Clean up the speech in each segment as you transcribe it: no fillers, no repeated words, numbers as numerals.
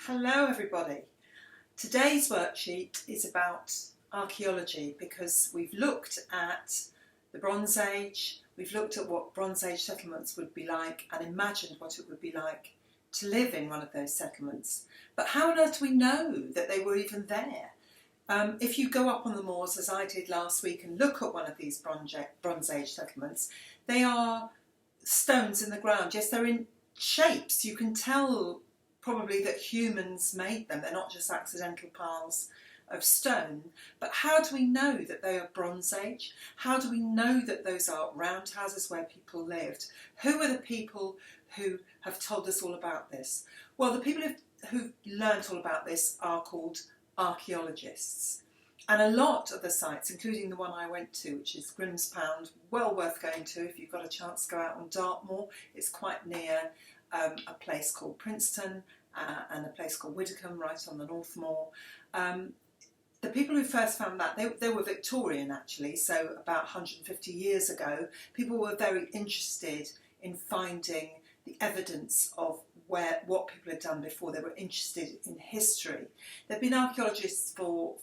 Hello everybody. Today's worksheet is about archaeology because we've looked at the Bronze Age, we've looked at what Bronze Age settlements would be like and imagined what it would be like to live in one of those settlements. But how on earth do we know that they were even there? If you go up on the moors, as I did last week, and look at one of these Bronze Age settlements, they are stones in the ground. Yes, they're in shapes. You can tell probably that humans made them. They're not just accidental piles of stone. But how do we know that they are Bronze Age? How do we know that those are roundhouses where people lived? Who are the people who have told us all about this? Well, the people who've learnt all about this are called archaeologists. And a lot of the sites, including the one I went to, which is Grimspound, well worth going to if you've got a chance to go out on Dartmoor. It's quite near a place called Princeton and a place called Widdicombe, right on the North Moor. The people who first found that, they were Victorian actually, so about 150 years ago. People were very interested in finding the evidence of what people had done before. They were interested in history. There have been archaeologists for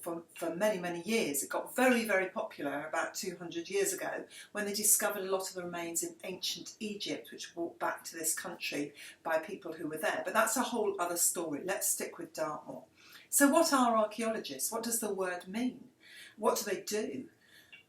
many, many years. It got very, very popular about 200 years ago when they discovered a lot of the remains in ancient Egypt, which were brought back to this country by people who were there. But that's a whole other story. Let's stick with Dartmoor. So what are archaeologists? What does the word mean? What do they do?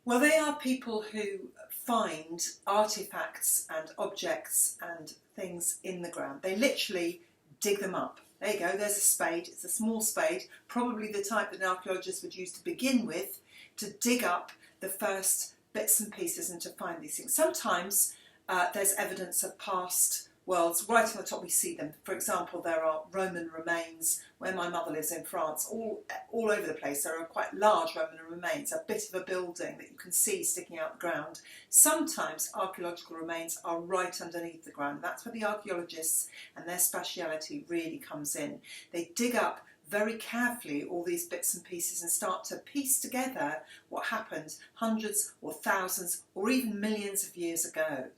Well, they are people who find artefacts and objects and things in the ground. They literally dig them up. There you go, there's a spade. It's a small spade, probably the type that an archaeologist would use to begin with, to dig up the first bits and pieces and to find these things. Sometimes there's evidence of past worlds. Right on the top we see them. For example, there are Roman remains where my mother lives in France, all over the place. There are quite large Roman remains, a bit of a building that you can see sticking out the ground. Sometimes archaeological remains are right underneath the ground. That's where the archaeologists and their speciality really comes in. They dig up very carefully all these bits and pieces and start to piece together what happened hundreds or thousands or even millions of years ago.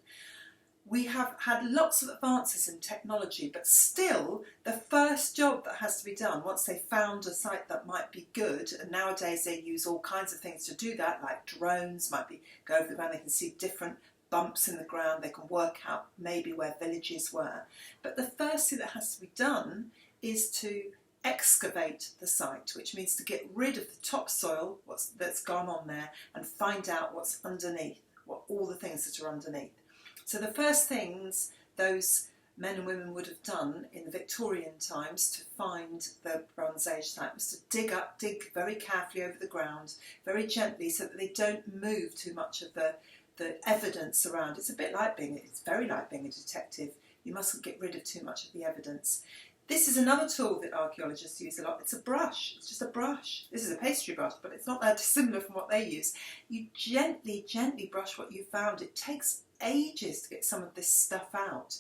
We have had lots of advances in technology, but still the first job that has to be done once they've found a site that might be good, and nowadays they use all kinds of things to do that, like drones, might be go over the ground, they can see different bumps in the ground, they can work out maybe where villages were. But the first thing that has to be done is to excavate the site, which means to get rid of the topsoil that's gone on there and find out what's underneath, what all the things that are underneath. So the first things those men and women would have done in the Victorian times to find the Bronze Age site was to dig very carefully over the ground, very gently, so that they don't move too much of the evidence around. It's very like being a detective. You mustn't get rid of too much of the evidence. This is another tool that archaeologists use a lot. It's a brush. It's just a brush. This is a pastry brush, but it's not that dissimilar from what they use. You gently brush what you found. It takes ages to get some of this stuff out.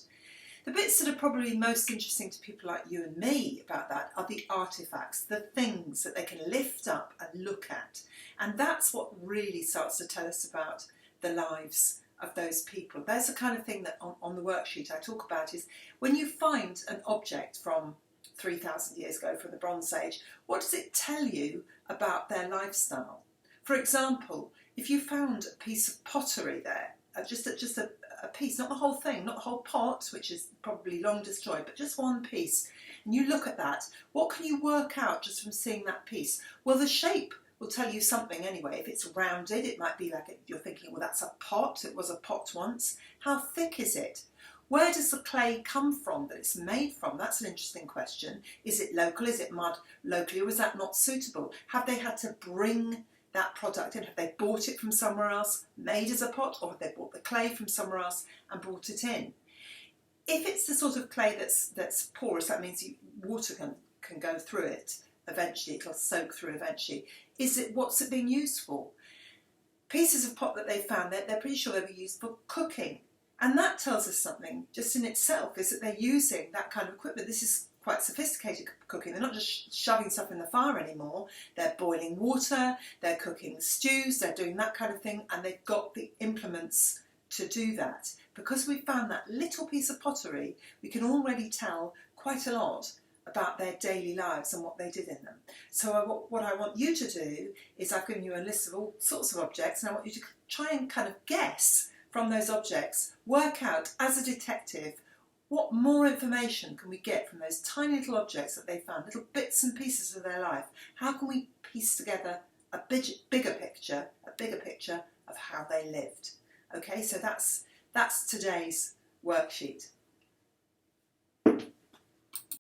The bits that are probably most interesting to people like you and me about that are the artefacts, the things that they can lift up and look at. And that's what really starts to tell us about the lives of those people. There's the kind of thing that on the worksheet I talk about is when you find an object from 3,000 years ago, from the Bronze Age, what does it tell you about their lifestyle? For example, if you found a piece of pottery there, just a piece, not the whole thing, not the whole pot, which is probably long destroyed, but just one piece, and you look at that, what can you work out just from seeing that piece? Well, the shape will tell you something anyway. If it's rounded, it might be like you're thinking, well, that's a pot, it was a pot once. How thick is it? Where does the clay come from that it's made from? That's an interesting question. Is it local? Is it mud locally, or is that not suitable? Have they had to bring that product in? Have they bought it from somewhere else, made as a pot, or have they bought the clay from somewhere else and brought it in? If it's the sort of clay that's porous, that means water can go through it eventually, it'll soak through eventually. What's it being used for? Pieces of pot that they found, they're pretty sure they were used for cooking. And that tells us something just in itself, is that they're using that kind of equipment. This is quite sophisticated cooking. They're not just shoving stuff in the fire anymore. They're boiling water, they're cooking stews, they're doing that kind of thing, and they've got the implements to do that. Because we found that little piece of pottery, we can already tell quite a lot about their daily lives and what they did in them. So what I want you to do is, I've given you a list of all sorts of objects, and I want you to try and kind of guess from those objects, work out as a detective, what more information can we get from those tiny little objects that they found, little bits and pieces of their life. How can we piece together a bigger picture of how they lived? Okay, so that's today's worksheet.